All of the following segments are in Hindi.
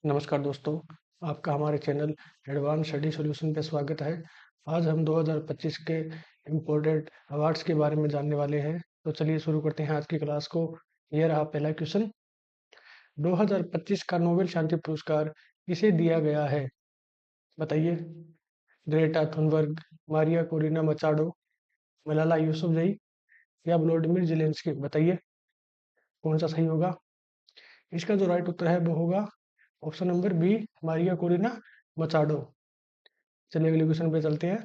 नमस्कार दोस्तों, आपका हमारे चैनल एडवांस स्टडी सॉल्यूशन पे स्वागत है। आज हम 2025 के इम्पोर्टेंट अवार्ड्स के बारे में जानने वाले हैं। तो चलिए शुरू करते हैं आज की क्लास को। ये रहा पहला क्वेश्चन। 2025 का नोबेल शांति पुरस्कार किसे दिया गया है? बताइए। Greta Thunberg, Maria Corina Machado, Malala Yousafzai या व्लादिमीर जेलेंस्की? बताइए कौन सा सही होगा। इसका जो राइट उत्तर है वो होगा option number B, Maria Corina Machado. चलिए अगले क्वेश्चन पे चलते हैं।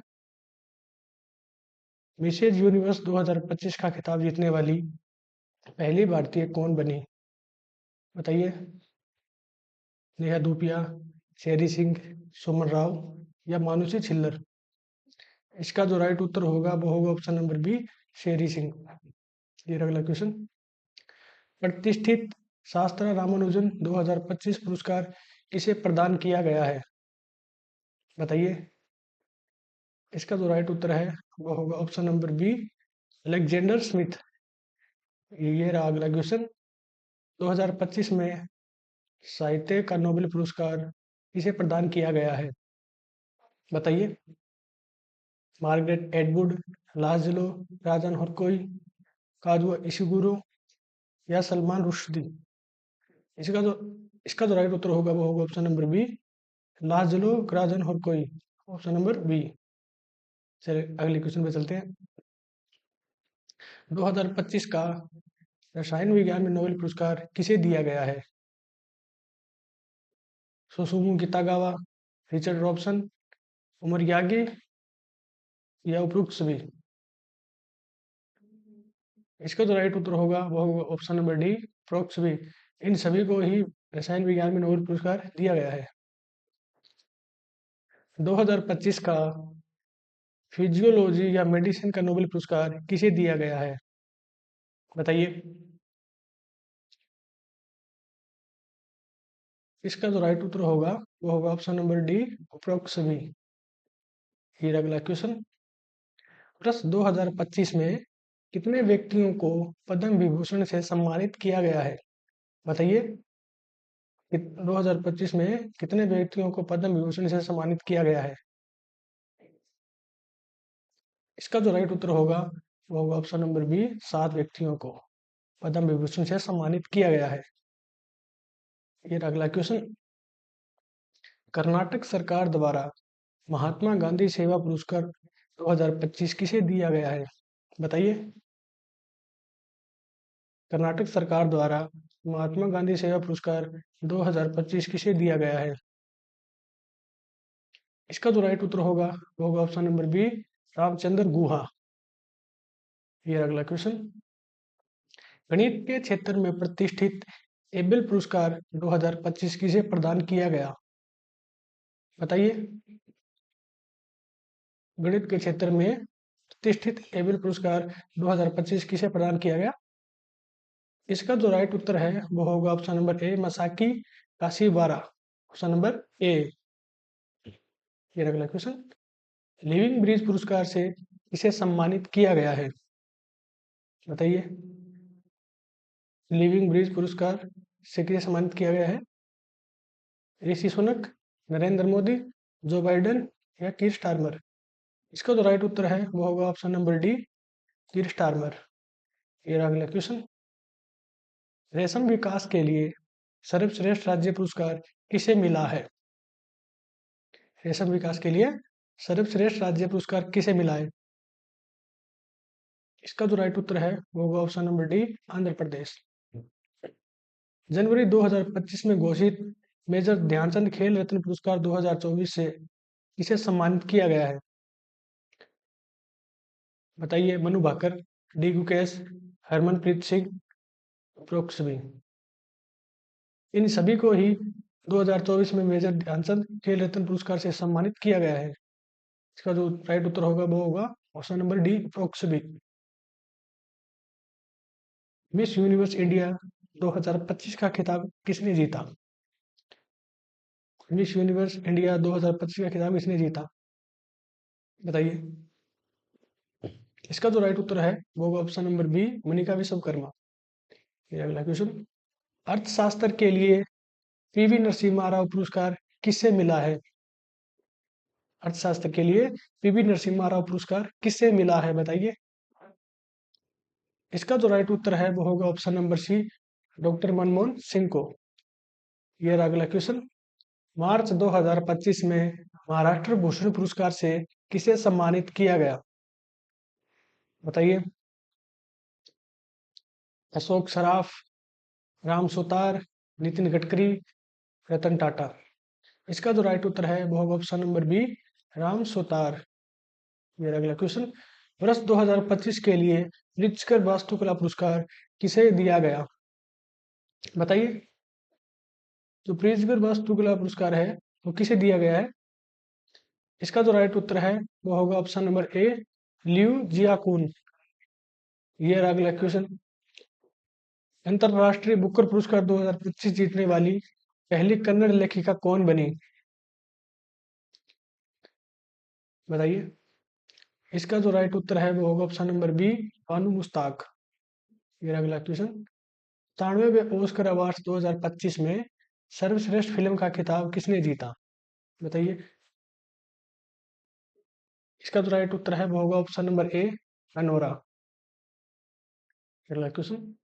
मिसेज यूनिवर्स 2025 का खिताब जीतने वाली पहली भारतीय कौन बनी? बताइए। नेहा धूपिया, शेरी सिंह, सुमन राव या मानुषी छिल्लर? इसका जो राइट उत्तर होगा वो होगा ऑप्शन नंबर बी, शेरी सिंह। ये अगला क्वेश्चन। प्रतिष्ठित शास्त्रा रामानुजन 2025 पुरस्कार किसे प्रदान किया गया है? बताइए। इसका जो राइट उत्तर है वो होगा option number B, Alexander Smith. ये रहा अगला क्वेश्चन। 2025 में साहित्य का नोबेल पुरस्कार किसे प्रदान किया गया है? बताइए। मार्गरेट एटवुड, लाजलो राजन हरकोई, काजुआ इशिगुरो या सलमान रुश्दी? इसका जो इसका जो राइट उत्तर होगा वो होगा option number B, Laszlo Krasznahorkai. Option number B. चलिए अगले क्वेश्चन पे चलते हैं। 2025 का रसायन विज्ञान में नोबेल पुरस्कार किसे दिया गया है? Susumu Kitagawa, Richard Robson, Omar Yaghi या उपरोक्त सभी? इसका जो राइट उत्तर होगा वो होगा ऑप्शन नंबर डी, उपरोक्त सभी। इन सभी को ही रसायन विज्ञान में नोबेल पुरस्कार दिया गया है। 2025 का फिजियोलॉजी या मेडिसिन का नोबेल पुरस्कार किसे दिया गया है? बताइए। इसका जो राइट उत्तर होगा वो होगा ऑप्शन नंबर डी, उपरोक्त सभी। फिर अगला क्वेश्चन। वर्ष 2025 में कितने व्यक्तियों को पद्म विभूषण से सम्मानित किया गया है? बताइए। 2025 में कितने व्यक्तियों को पद्म विभूषण से सम्मानित किया गया है? इसका जो राइट उत्तर होगा वो होगा ऑप्शन नंबर बी, 7 व्यक्तियों को पद्म विभूषण से सम्मानित किया गया है। ये अगला क्वेश्चन। कर्नाटक सरकार द्वारा महात्मा गांधी सेवा पुरस्कार 2025 किसे दिया गया है? बताइए। कर्नाटक सरकार द्वारा महात्मा गांधी सेवा पुरस्कार 2025 किसे दिया गया है? इसका जो राइट उत्तर होगा वो होगा option number B, Ramachandra Guha. ये अगला क्वेश्चन। गणित के क्षेत्र में प्रतिष्ठित एबेल पुरस्कार 2025 किसे प्रदान किया गया? बताइए। गणित के क्षेत्र में प्रतिष्ठित एबेल पुरस्कार 2025 किसे प्रदान किया गया? इसका जो राइट उत्तर है वो होगा ऑप्शन नंबर ए, मसाकी काशीवारा। ऑप्शन नंबर ए। ये अगला क्वेश्चन। लिविंग ब्रिज पुरस्कार से किसे सम्मानित किया गया है? बताइए। लिविंग ब्रिज पुरस्कार से किसे सम्मानित किया गया है? ऋषि सुनक, नरेंद्र मोदी, जो बाइडेन या कीर स्टारमर? इसका जो राइट उत्तर है वो होगा ऑप्शन नंबर डी, कीर स्टारमर। ये अगला क्वेश्चन। रेशम विकास के लिए सर्वश्रेष्ठ राज्य पुरस्कार किसे मिला है? रेशम विकास के लिए सर्वश्रेष्ठ राज्य पुरस्कार किसे मिला है? इसका जो राइट उत्तर है वो होगा option number D, Andhra Pradesh. जनवरी 2025 में घोषित मेजर ध्यानचंद खेल रत्न पुरस्कार 2024 से किसे सम्मानित किया गया है? बताइए। मनु भाकर, डी गुकेश, हरमनप्रीत सिंह, उपरोक्त सभी? इन सभी को ही 2024 में मेजर ध्यानचंद खेल रत्न पुरस्कार से सम्मानित किया गया है। इसका जो राइट उत्तर होगा वो होगा ऑप्शन नंबर डी, उपरोक्त सभी। मिस यूनिवर्स इंडिया 2025 का खिताब किसने जीता? मिस यूनिवर्स इंडिया 2025 का खिताब किसने जीता? बताइए। इसका जो राइट उत्तर है वो होगा option number B, Manika Vishwakarma. ये अगला क्वेश्चन। अर्थशास्त्र के लिए पीवी नरसिम्हा राव पुरस्कार किससे मिला है? अर्थशास्त्र के लिए पीवी नरसिम्हा राव पुरस्कार किससे मिला है, बताइए। इसका जो राइट उत्तर है वो होगा option number C, doctor Manmohan Singh को। ये रहा अगला क्वेश्चन। मार्च 2025 में महाराष्ट्र भूषण पुरस्कार से किसे सम्मानित किया गया, बताइए। अशोक सराफ, राम सुतार, नितिन गडकरी, रतन टाटा। इसका जो राइट उत्तर है वो होगा option number B, Ram Sutar. मेरा अगला क्वेश्चन। वर्ष 2025 के लिए प्रिट्जकर वास्तुकला पुरस्कार किसे दिया गया, बताइए। जो प्रिट्जकर वास्तुकला पुरस्कार है वो किसे दिया गया है? इसका जो राइट उत्तर है वो होगा ऑप्शन नंबर ए, लियू जियाकुन। ये रहा अगला क्वेश्चन। अंतरराष्ट्रीय बुकर पुरस्कार 2025 जीतने वाली पहली कन्नड़ लेखिका कौन बनी, बताइए। इसका जो राइट उत्तर है वो होगा ऑप्शन नंबर बी, बानु मुस्ताक। ये अगला क्वेश्चन। 97वें ऑस्कर अवार्ड्स 2025 में सर्वश्रेष्ठ फिल्म का खिताब किसने जीता, बताइए। इसका जो राइट उत्तर है वो होगा ऑप्शन नंबर ए, अनोरा। अगला क्वेश्चन।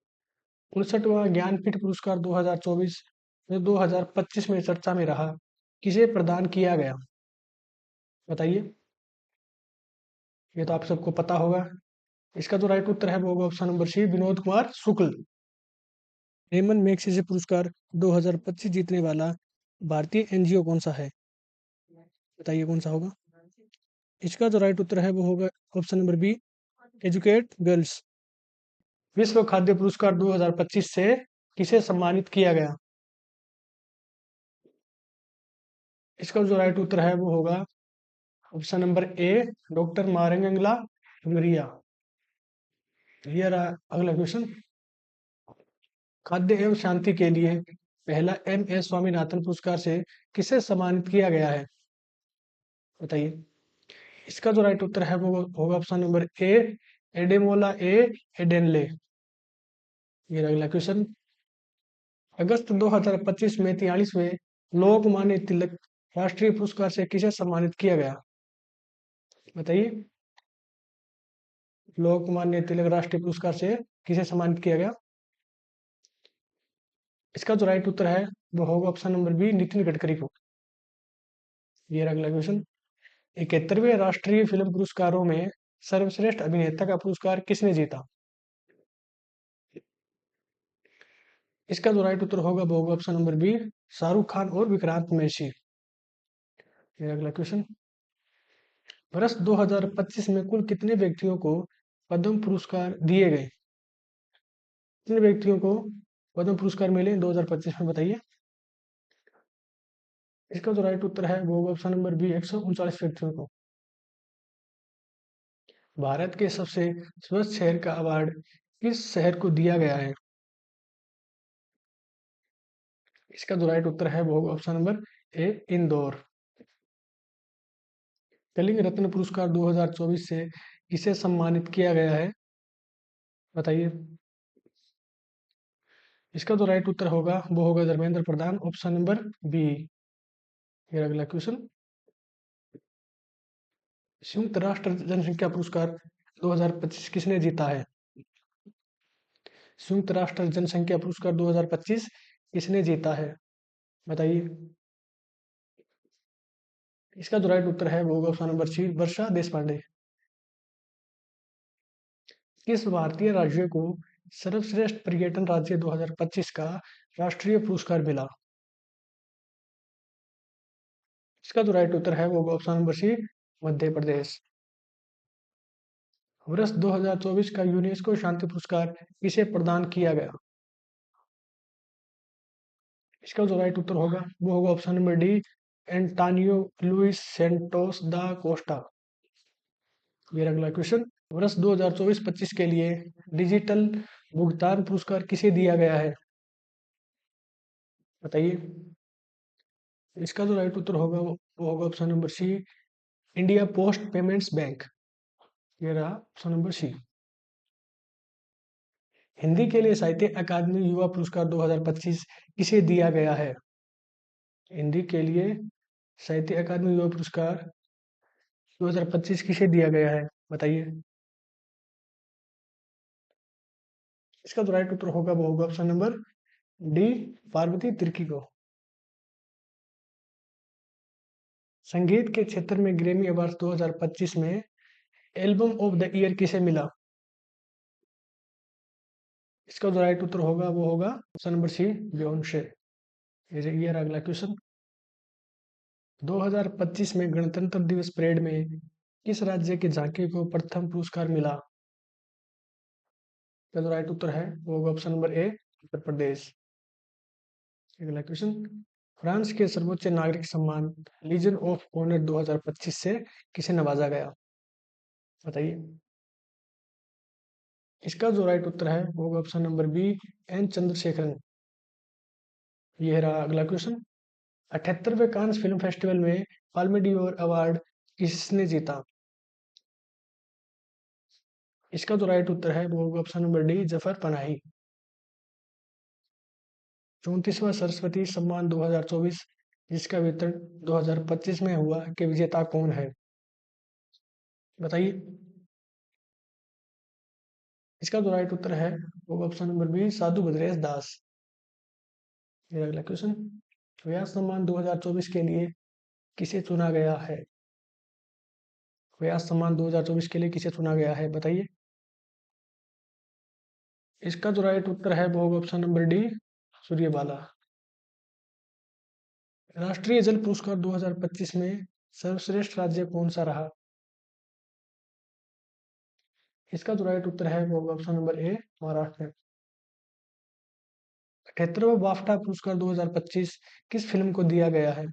59वां ज्ञानपीठ पुरस्कार 2024 जो 2025 में चर्चा में रहा किसे प्रदान किया गया, बताइए। ये तो आप सबको पता होगा। इसका जो राइट उत्तर है वो होगा option number C, Vinod Kumar Shukla. Ramon Magsaysay पुरस्कार 2025 जीतने वाला भारतीय एनजीओ कौन सा है, बताइए कौन सा होगा। इसका जो राइट उत्तर है वो होगा option number B, Educate Girls. विश्व खाद्य पुरस्कार 2025 से किसे सम्मानित किया गया, इसका जो राइट उत्तर है वो होगा option number A, doctor Marangla Dungaria. ये रहा अगला क्वेश्चन। खाद्य एवं शांति के लिए पहला एम. एस. स्वामीनाथन पुरस्कार से किसे सम्मानित किया गया है, बताइए। इसका जो राइट उत्तर है वो होगा option number A, Ademola A Adenle. ये रहा अगला क्वेश्चन। अगस्त 2025 में 43वें लोकमान्य तिलक राष्ट्रीय पुरस्कार से किसे सम्मानित किया गया, बताइए। लोकमान्य तिलक राष्ट्रीय पुरस्कार से किसे सम्मानित किया गया? इसका जो राइट उत्तर है वो होगा option number B, Nitin Gadkari को। ये रहा अगला क्वेश्चन। 71वें राष्ट्रीय फिल्म पुरस्कारों में सर्वश्रेष्ठ अभिनेता का पुरस्कार किसने जीता, इसका जो राइट उत्तर होगा वो होगा option number B, Shahrukh Khan और विक्रांत मैसी। ये अगला क्वेश्चन। वर्ष 2025 में कुल कितने व्यक्तियों को पद्म पुरस्कार दिए गए, कितने व्यक्तियों को पद्म पुरस्कार मिले 2025 में, बताइए। इसका जो राइट उत्तर है वो होगा ऑप्शन नंबर बी, 139 व्यक्तियों को। भारत के सबसे स्वच्छ शहर का अवार्ड किस शहर को दिया गया है, इसका जो राइट उत्तर है वो होगा option number A, Indore. Kalinga Ratna पुरस्कार 2024 से किसे सम्मानित किया गया है, बताइए। इसका जो राइट उत्तर होगा वो होगा Dharmendra Pradhan, option number B. फिर अगला क्वेश्चन। संयुक्त राष्ट्र जनसंख्या पुरस्कार 2025 किसने जीता है, संयुक्त राष्ट्र जनसंख्या पुरस्कार 2025 किसने जीता है, बताइए। इसका जो राइट उत्तर है वो होगा ऑप्शन नंबर सी, वर्षा देशपांडे। किस भारतीय राज्य को सर्वश्रेष्ठ पर्यटन राज्य 2025 का राष्ट्रीय पुरस्कार मिला, इसका जो राइट उत्तर है वो होगा ऑप्शन नंबर सी, मध्य प्रदेश। वर्ष 2024 का यूनेस्को शांति पुरस्कार किसे प्रदान किया गया, इसका जो राइट उत्तर होगा वो होगा option number D, Antonio Luis Santos da Costa. ये अगला क्वेश्चन। वर्ष 2024-25 के लिए डिजिटल भुगतान पुरस्कार किसे दिया गया है, बताइए। इसका जो राइट उत्तर होगा वो होगा option number C, India Post Payments Bank. ये रहा ऑप्शन नंबर सी। हिंदी के लिए साहित्य अकादमी युवा पुरस्कार 2025 किसे दिया गया है, हिंदी के लिए साहित्य अकादमी युवा पुरस्कार 2025 किसे दिया गया है? बताइए। इसका जो राइट उत्तर होगा वो होगा option number D, Parvati Tirkey को। संगीत के क्षेत्र में ग्रैमी अवार्ड 2025 में एल्बम ऑफ द ईयर किसे मिला? इसका जो राइट उत्तर होगा वो होगा ऑप्शन नंबर सी, बियोंसे। ये रहा अगला क्वेश्चन। 2025 में गणतंत्र दिवस परेड में किस राज्य की झांकी को प्रथम पुरस्कार मिला? इसका जो राइट उत्तर है वो होगा ऑप्शन नंबर ए, उत्तर प्रदेश। अगला क्वेश्चन। फ्रांस के सर्वोच्च नागरिक सम्मान लीजन ऑफ ऑनर 2025 से किसे नवाजा गया? बताइए। इसका जो राइट उत्तर है वो होगा option number B, N Chandrasekaran. ये रहा अगला क्वेश्चन। 78वें कांस फिल्म फेस्टिवल में पाल्मे डियोर अवार्ड किसने जीता? इसका जो राइट उत्तर है वो होगा option number D, Jafar Panahi. 34वां सरस्वती सम्मान 2024 जिसका वितरण 2025 में हुआ के विजेता कौन है? बताइए। इसका जो राइट उत्तर है वो ऑप्शन नंबर बी, साधु भद्रेश दास। ये अगला क्वेश्चन। व्यास सम्मान 2024 के लिए किसे चुना गया है? व्यास सम्मान 2024 के लिए किसे चुना गया है? बताइए। इसका जो राइट उत्तर है वो होगा ऑप्शन नंबर डी, सूर्यबाला। राष्ट्रीय जल पुरस्कार 2025 में सर्वश्रेष्ठ राज्य कौन सा रहा? इसका जो राइट उत्तर है वो होगा ऑप्शन नंबर ए, महाराष्ट्र। 78वां बाफ्टा पुरस्कार 2025 किस फिल्म को दिया गया है?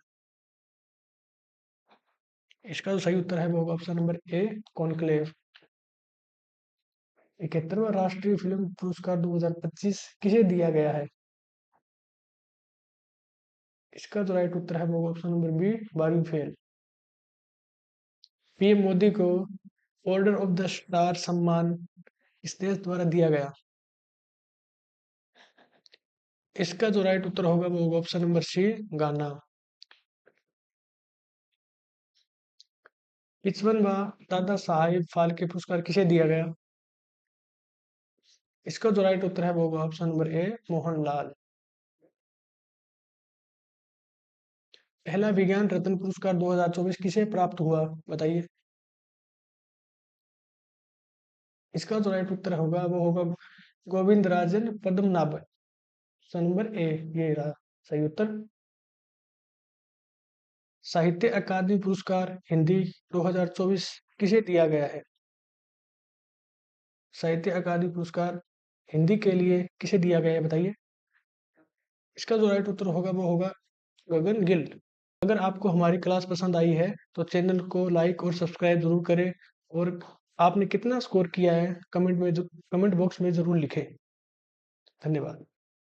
इसका जो सही उत्तर है वो होगा ऑप्शन नंबर ए, कॉन्क्लेव। 71वां राष्ट्रीय फिल्म पुरस्कार 2025 किसे दिया गया है? इसका जो राइट उत्तर है वो होगा ऑप्शन नंबर बी, बारहवीं फेल। पीएम मोदी को ऑर्डर ऑफ द स्टार सम्मान किस देश द्वारा दिया गया? इसका जो राइट उत्तर होगा वो होगा ऑप्शन नंबर सी, गाना। 55वां दादा साहेब फाल्के पुरस्कार किसे दिया गया? इसका जो राइट उत्तर है वो होगा ऑप्शन नंबर ए, मोहनलाल। पहला विज्ञान रत्न पुरस्कार 2024 किसे प्राप्त हुआ? बताइए। इसका जो राइट उत्तर होगा वो होगा गोविंद राजन पद्मनाभ। ऑप्शन नंबर ए, ये रहा सही उत्तर। साहित्य अकादमी पुरस्कार हिंदी 2024 किसे दिया गया है? साहित्य अकादमी पुरस्कार हिंदी के लिए किसे दिया गया है? बताइए। इसका जो राइट उत्तर होगा वो होगा गगन गिल। अगर आपको हमारी क्लास पसंद आई है तो चैनल को लाइक और सब्सक्राइब जरूर करें, और आपने कितना स्कोर किया है कमेंट बॉक्स में जरूर लिखें। धन्यवाद।